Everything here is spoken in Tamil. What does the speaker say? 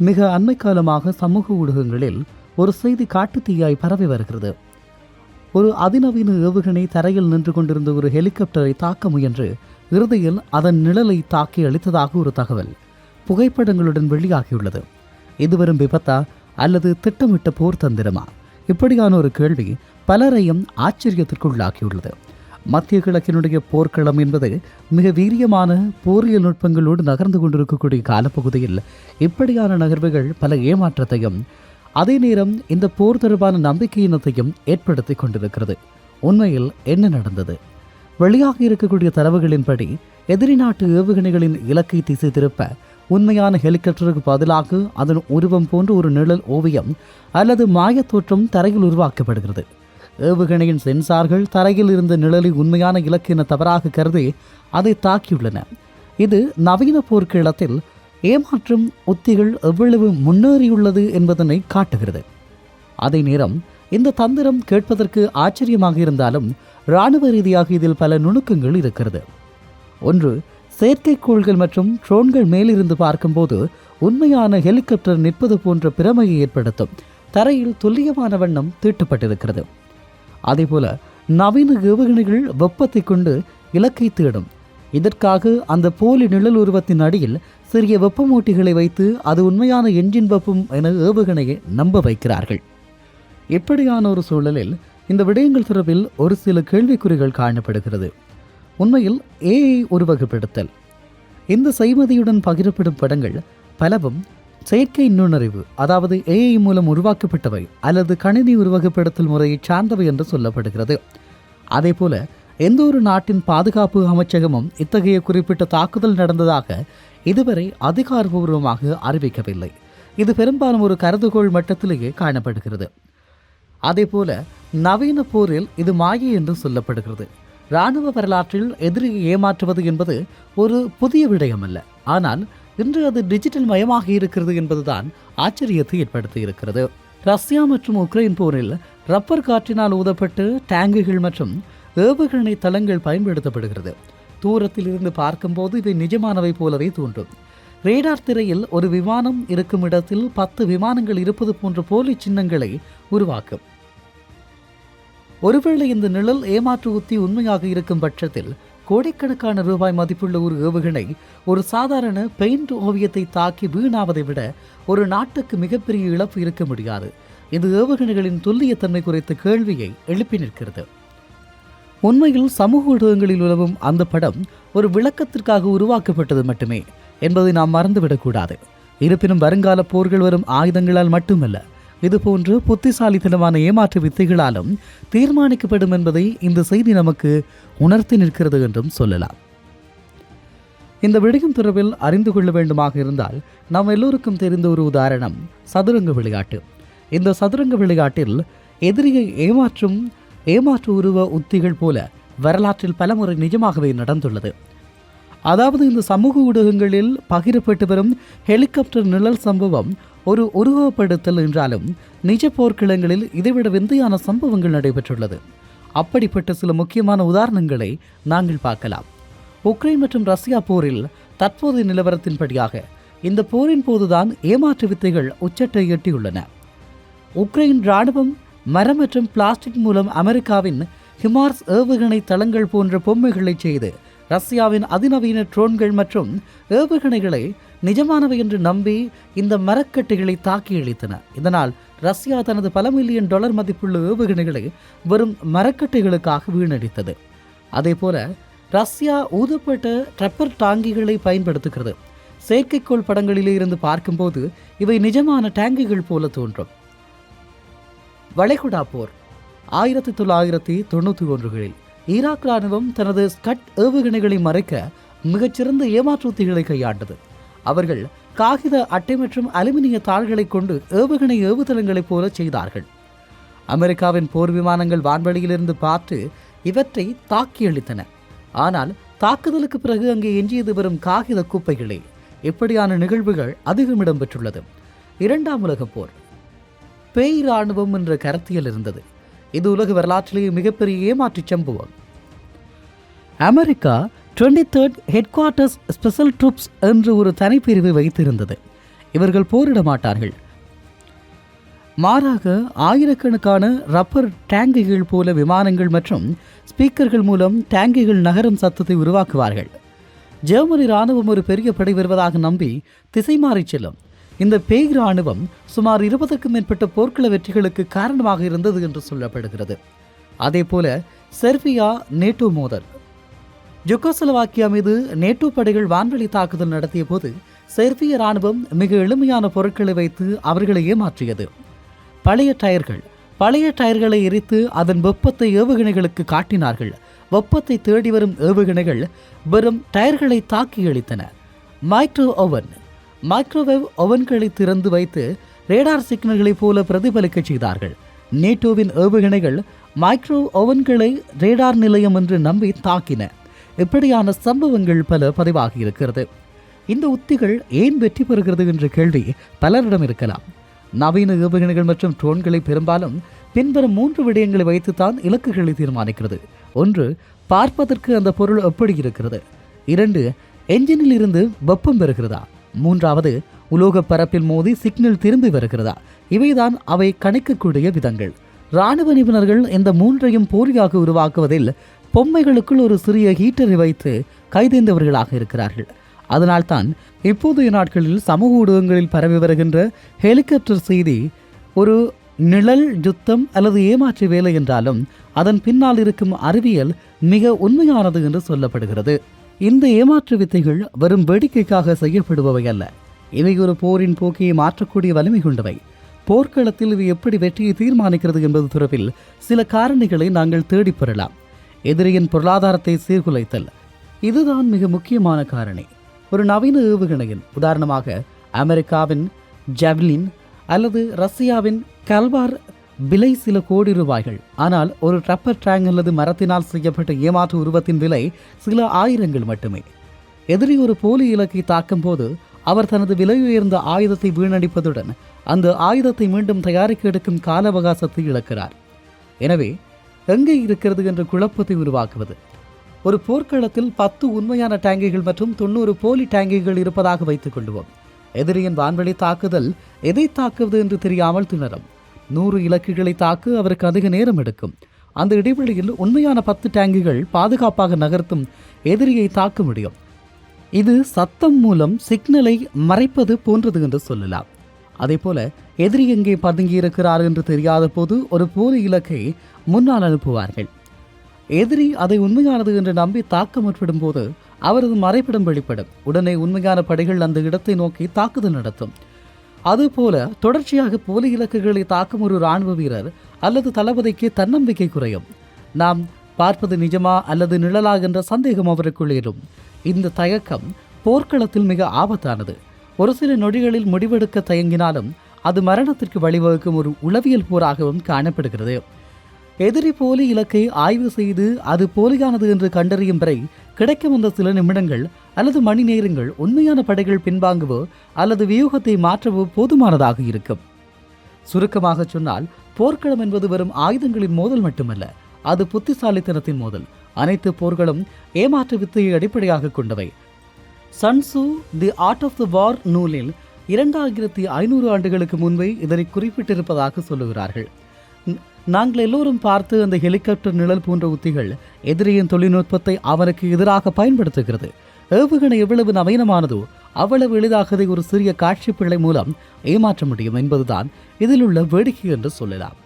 மிக அண்மை காலமாக சமூக ஊடகங்களில் ஒரு செய்தி காட்டுத்தீயாய் பரவி வருகிறது. ஒரு அதிநவீன ஏவுகணை தரையில் நின்று கொண்டிருந்த ஒரு ஹெலிகாப்டரை தாக்க முயன்று இறுதியில் அதன் நிழலை தாக்கி அளித்ததாக ஒரு தகவல் புகைப்படங்களுடன் வெளியாகியுள்ளது. இது வெறும் விபத்தா அல்லது திட்டமிட்ட போர் தந்திரமா? இப்படியான ஒரு கேள்வி பலரையும் ஆச்சரியத்திற்குள்ளாக்கியுள்ளது. மத்திய கிழக்கினுடைய போர்க்களம் என்பது மிக வீரியமான போரியல் நுட்பங்களோடு நகர்ந்து கொண்டிருக்கக்கூடிய காலப்பகுதியில் இப்படியான நகர்வுகள் பல ஏமாற்றத்தையும் அதே நேரம் இந்த போர் தொடர்பான நம்பிக்கையினத்தையும் ஏற்படுத்தி கொண்டிருக்கிறது. உண்மையில் என்ன நடந்தது? வெளியாக இருக்கக்கூடிய தரவுகளின்படி எதிரி நாட்டு ஏவுகணைகளின் இலக்கை திசை திருப்ப உண்மையான ஹெலிகாப்டருக்கு பதிலாக அதன் உருவம் போன்ற ஒரு நிழல் ஓவியம் அல்லது மாயத்தோற்றம் தரையில் உருவாக்கப்படுகிறது. ஏவுகணையின் சென்சார்கள் தரையில் இருந்த நிழலை உண்மையான இலக்கு என தவறாக கருதி அதை தாக்கியுள்ளன. இது நவீன போர்க்களத்தில் ஏமாற்றும் உத்திகள் எவ்வளவு முன்னேறியுள்ளது என்பதனை காட்டுகிறது. அதே நேரம் இந்த தந்திரம் கேட்பதற்கு ஆச்சரியமாக இருந்தாலும் இராணுவ ரீதியாக இதில் பல நுணுக்கங்கள் இருக்கிறது. ஒன்று, செயற்கைக்கோள்கள் மற்றும் ட்ரோன்கள் மேலிருந்து பார்க்கும்போது உண்மையான ஹெலிகாப்டர் நிற்பது போன்ற பிரமையை ஏற்படுத்தும் தரையில் துல்லியமான வண்ணம் தீட்டப்பட்டிருக்கிறது. அதேபோல நவீன ஏவுகணைகள் வெப்பத்தை கொண்டு இலக்கை தேடும். இதற்காக அந்த போலி நிழல் உருவத்தின் அடியில் சிறிய வெப்பமூட்டிகளை வைத்து அது உண்மையான என்ஜின் வெப்பம் என ஏவுகணையை நம்ப வைக்கிறார்கள். இப்படியான ஒரு சூழலில் இந்த விடயங்கள் தொடர்பில் ஒரு சில கேள்விக்குறிகள் காணப்படுகிறது. உண்மையில் ஏஐ உருவகப்படுத்தல். இந்த செய்மதியுடன் பகிரப்படும் படங்கள் பலவும் செயற்கை நுண்ணறிவு, அதாவது ஏஐ மூலம் உருவாக்கப்பட்டவை அல்லது கணினி உருவகப்படுத்தல் முறையை சார்ந்தவை என்று சொல்லப்படுகிறது. அதே போல எந்த ஒரு நாட்டின் பாதுகாப்பு அமைச்சகமும் இத்தகைய குறிப்பிட்ட தாக்குதல் நடந்ததாக இதுவரை அதிகாரபூர்வமாக அறிவிக்கவில்லை. இது பெரும்பாலும் ஒரு கருதுகோள் மட்டத்திலேயே காணப்படுகிறது. அதே போல நவீன போரில் இது மாயை என்று சொல்லப்படுகிறது. இராணுவ வரலாற்றில் எதிரியை ஏமாற்றுவது என்பது ஒரு புதிய விடயம் அல்ல. ஆனால் இன்று அது டிஜிட்டல் மயமாக இருக்கிறது என்பதுதான் ஆச்சரியத்தை ஏற்படுத்தி இருக்கிறது. ரஷ்யா மற்றும் உக்ரைன் போரில் ரப்பர் காற்றினால் ஊதப்பட்டு டேங்குகள் மற்றும் ஏவுகணை தளங்கள் பயன்படுத்தப்படுகிறது. தூரத்தில் இருந்து பார்க்கும்போது இவை நிஜமானவை போலவே தோன்றும். ரேடார் திரையில் ஒரு விமானம் இருக்கும் இடத்தில் 10 விமானங்கள் இருப்பது போன்ற போலி சின்னங்களை உருவாக்கும். ஒருவேளை இந்த நிழல் ஏமாற்று உத்தி உண்மையாக இருக்கும் பட்சத்தில் கோடிக்கணக்கான ரூபாய் மதிப்புள்ள ஒரு ஏவுகணை ஒரு சாதாரண பெயிண்ட் ஓவியத்தை தாக்கி வீணாவதை விட ஒரு நாட்டுக்கு மிகப்பெரிய இழப்பு இருக்க முடியாது. இது ஏவுகணைகளின் துல்லியத்தன்மை குறித்த கேள்வியை எழுப்பி நிற்கிறது. உண்மையில் சமூக ஊடகங்களில் உலவும் அந்த படம் ஒரு விளக்கத்திற்காக உருவாக்கப்பட்டது மட்டுமே என்பதை நாம் மறந்துவிடக்கூடாது. இருப்பினும் வருங்கால போர்கள் வரும் ஆயுதங்களால் மட்டுமல்ல, இதுபோன்று புத்திசாலித்தனமான ஏமாற்று வித்தைகளாலும் தீர்மானிக்கப்படும் என்பதை இந்த செய்தி நமக்கு உணர்த்தி நிற்கிறது என்றும் சொல்லலாம். இந்த விடயம் தொடர்பில் அறிந்து கொள்ள வேண்டுமாக இருந்தால் நாம் எல்லோருக்கும் தெரிந்த ஒரு உதாரணம் சதுரங்க விளையாட்டு. இந்த சதுரங்க விளையாட்டில் எதிரியை ஏமாற்று உருவ உத்திகள் போல வரலாற்றில் பலமுறை நிஜமாகவே நடந்துள்ளது. அதாவது இந்த சமூக ஊடகங்களில் பகிரப்பட்டு வரும் ஹெலிகாப்டர் நிழல் சம்பவம் ஒரு உருவப்படுத்தல் என்றாலும் நிஜ போர்க்களங்களில் இதைவிட விந்தையான சம்பவங்கள் நடைபெற்றுள்ளது. அப்படிப்பட்ட சில முக்கியமான உதாரணங்களை நாங்கள் பார்க்கலாம். உக்ரைன் மற்றும் ரஷ்யா போரில் தற்போதைய நிலவரத்தின்படியாக இந்த போரின் போதுதான் ஏமாற்று வித்தைகள் உச்சத்தை எட்டியுள்ளன. உக்ரைன் இராணுவம் மரம் மற்றும் பிளாஸ்டிக் மூலம் அமெரிக்காவின் ஹிமார்ஸ் ஏவுகணை தளங்கள் போன்ற பொம்மைகளை செய்து ரஷ்யாவின் அதிநவீன ட்ரோன்கள் மற்றும் ஏவுகணைகளை நிஜமானவை என்று நம்பி இந்த மரக்கட்டைகளை தாக்கி அளித்தன. இதனால் ரஷ்யா தனது பல மில்லியன் டாலர் மதிப்புள்ள ஏவுகணைகளை வெறும் மரக்கட்டைகளுக்காக வீணடித்தது. அதே போல ரஷ்யா ஊதப்பட்ட ரப்பர் டாங்கிகளை பயன்படுத்துகிறது. செயற்கைக்கோள் படங்களிலே இருந்து பார்க்கும்போது இவை நிஜமான டேங்குகள் போல தோன்றும். வளைகுடா போர் 1991களில் ஈராக் ராணுவம் தனது ஸ்கட் ஏவுகணைகளை மறைக்க மிகச்சிறந்த ஏமாற்றுத்திகளை கையாண்டது. அவர்கள் காகித அட்டை மற்றும் அலுமினிய தாள்களை கொண்டு ஏவுகணை ஏவுதளங்களைப் போல செய்தார்கள். அமெரிக்காவின் போர் விமானங்கள் வான்வெளியிலிருந்து பார்த்து இவற்றை தாக்கி அளித்தன. ஆனால் தாக்குதலுக்கு பிறகு அங்கே எஞ்சியது வரும் காகித குப்பைகளே. இப்படியான நிகழ்வுகள் அதிகம் இடம்பெற்றுள்ளது. 2ஆம் உலகப் போர் பேய் இராணுவம் என்ற கருத்தியல் இருந்தது. இது உலக வரலாற்றிலேயே மிகப்பெரிய ஏமாற்று சம்பவம். America 23rd head quarters special troops என்று ஒரு தனிப்பிரிவை வைத்திருந்தது. இவர்கள் போரிட மாட்டார்கள். மாறாக ஆயிரக்கணக்கான ரப்பர் டேங்குகள் போல விமானங்கள் மற்றும் ஸ்பீக்கர்கள் மூலம் டேங்குகள் நகரும் சத்தத்தை உருவாக்குவார்கள். ஜெர்மனி இராணுவம் ஒரு பெரிய படை வருவதாக நம்பி திசை மாறி செல்லும். இந்த பேய் இராணுவம் சுமார் 20க்கும் மேற்பட்ட போர்க்கள வெற்றிகளுக்கு காரணமாக இருந்தது என்று சொல்லப்படுகிறது. அதே போல செர்பியா நேட்டோ மோதல். ஜெக்கோஸ்லோவாக்கியா மீது நேட்டோ படைகள் வான்வெளி தாக்குதல் நடத்திய போது செர்பிய இராணுவம் மிக எளிமையான பொருட்களை வைத்து அவர்களை ஏமாற்றியது. பழைய டயர்களை எரித்து அதன் வெப்பத்தை ஏவுகணைகளுக்கு காட்டினார்கள். வெப்பத்தை தேடி வரும் ஏவுகணைகள் வெறும் டயர்களை தாக்கி அளித்தன. மைக்ரோவேவ் ஓவன்களை திறந்து வைத்து ரேடார் சிக்னல்களைப் போல பிரதிபலிக்க செய்தார்கள். நேட்டோவின் ஏவுகணைகள் மைக்ரோ ஓவன்களை ரேடார் நிலையம் என்று நம்பி தாக்கின. இப்படியான சம்பவங்கள் பல பதிவாகி இருக்கிறது. இந்த உத்திகள் ஏன் வெற்றி பெறுகிறது என்ற கேள்வி பலரிடம் இருக்கலாம். நவீன ஏவுகணைகள் மற்றும் ட்ரோன்களை பெரும்பாலும் பின்வரும் 3 விடயங்களை வைத்துத்தான் இலக்குகளை தீர்மானிக்கிறது. 1. பார்ப்பதற்கு அந்த பொருள் எப்படி இருக்கிறது. 2. என்ஜினில் இருந்து வெப்பம் பெறுகிறதா. 3. உலோக பரப்பில் மோதி சிக்னல் திரும்பி வருகிறதா. இவைதான் அவை கணிக்கக்கூடிய விதங்கள். இராணுவ நிபுணர்கள் இந்த 3ஐயும் போலியாக உருவாக்குவதில் பொம்மைகளுக்குள் ஒரு சிறிய ஹீட்டரை வைத்து கைதேர்ந்தவர்களாக இருக்கிறார்கள். அதனால்தான் இப்போதைய நாட்களில் சமூக ஊடகங்களில் பரவி வருகின்ற ஹெலிகாப்டர் செய்தி ஒரு நிழல் யுத்தம் அல்லது ஏமாற்று வேலை என்றாலும் அதன் பின்னால் இருக்கும் அறிவியல் மிக உண்மையானது என்று சொல்லப்படுகிறது. இந்த ஏமாற்று வித்தைகள் வெறும் வேடிக்கைக்காக செய்யப்படுபவை அல்ல. இவை ஒரு போரின் போக்கையை மாற்றக்கூடிய வலிமை கொண்டவை. போர்க்களத்தில் இவை எப்படி வெற்றியை தீர்மானிக்கிறது என்பது தொடர்பில் சில காரணிகளை நாங்கள் தேடி பெறலாம். எதிரியின் பொருளாதாரத்தை சீர்குலைத்தல் இதுதான் மிக முக்கியமான காரணி. ஒரு நவீன ஏவுகணையின் உதாரணமாக அமெரிக்காவின் ஜெவ்லின் அல்லது ரஷ்யாவின் கல்வார் விலை சில கோடி ரூபாய்கள். ஆனால் ஒரு ரப்பர் டேங்க் அல்லது மரத்தினால் செய்யப்பட்ட ஏமாற்று உருவத்தின் விலை சில ஆயிரங்கள் மட்டுமே. எதிரி ஒரு போலி இலக்கை தாக்கும் போது அவர் தனது விலை உயர்ந்த ஆயுதத்தை வீணடிப்பதுடன் அந்த ஆயுதத்தை மீண்டும் தயாரிக்க எடுக்கும் கால அவகாசத்தை இழக்கிறார். எனவே எங்கே இருக்கிறது என்ற குழப்பத்தை உருவாக்குவது. ஒரு போர்க்களத்தில் 10 உண்மையான டேங்கிகள் மற்றும் 90 போலி டேங்கிகள் இருப்பதாக வைத்துக் கொள்வோம். எதிரியின் வான்வெளி தாக்குதல் எதை தாக்குவது என்று தெரியாமல் திணறும். 100 இலக்குகளை தாக்க அவருக்கு அதிக நேரம் எடுக்கும். அந்த இடைவெளியில் உண்மையான 10 டேங்குகள் பாதுகாப்பாக நகர்த்தும் எதிரியை தாக்க முடியும். இது சத்தம் மூலம் சிக்னலை மறைப்பது போன்றது என்று சொல்லலாம். அதே போல எதிரி எங்கே பதுங்கியிருக்கிறார் என்று தெரியாத போது ஒரு போலி இலக்கை முன்னால் அனுப்புவார்கள். எதிரி அதை உண்மையானது என்று நம்பி தாக்க முற்படும் போது அவரது மறைப்பிடம் வெளிப்படும். உடனே உண்மையான படைகள் அந்த இடத்தை நோக்கி தாக்குதல் நடத்தும். அதுபோல தொடர்ச்சியாக போலி இலக்குகளை தாக்கும் ஒரு இராணுவ வீரர் அல்லது தளபதிக்கு தன்னம்பிக்கை குறையும். நாம் பார்ப்பது நிஜமா அல்லது நிழலா என்ற சந்தேகம் அவருக்குள் ஏறும். இந்த தயக்கம் போர்க்களத்தில் மிக ஆபத்தானது. ஒரு சில நொடிகளில் முடிவெடுக்க தயங்கினாலும் அது மரணத்திற்கு வழிவகுக்கும் ஒரு உளவியல் போராகவும் காணப்படுகிறது. எதிரி போலி இலக்கை ஆய்வு செய்து அது போலியானது என்று கண்டறியும் வரை கிடைக்கும் அந்த சில நிமிடங்கள் அல்லது மணி நேரங்கள் உண்மையான படைகள் பின்வாங்கவோ அல்லது வியூகத்தை மாற்றவோ போதுமானதாக இருக்கும். சுருக்கமாக சொன்னால் போர்க்களம் என்பது வெறும் ஆயுதங்களின் மோதல் மட்டுமல்ல, அது புத்திசாலித்தனத்தின் மோதல். அனைத்து போர்களும் ஏமாற்று வித்தையை அடிப்படையாக கொண்டவை. சன்சு தி ஆர்ட் ஆஃப் த வார் நூலில் 2500 ஆண்டுகளுக்கு முன்பே இதனை குறிப்பிட்டிருப்பதாக சொல்லுகிறார்கள். நாங்கள் எல்லோரும் பார்த்து அந்த ஹெலிகாப்டர் நிழல் போன்ற உத்திகள் எதிரியின் தொழில்நுட்பத்தை அவனுக்கு எதிராக பயன்படுத்துகிறது. ஏவுகணை எவ்வளவு நவீனமானதோ அவ்வளவு எளிதாக ஒரு சிறிய காட்சி பிழை மூலம் ஏமாற்ற முடியும் என்பதுதான் இதில் உள்ள வேடிக்கை என்று சொல்லலாம்.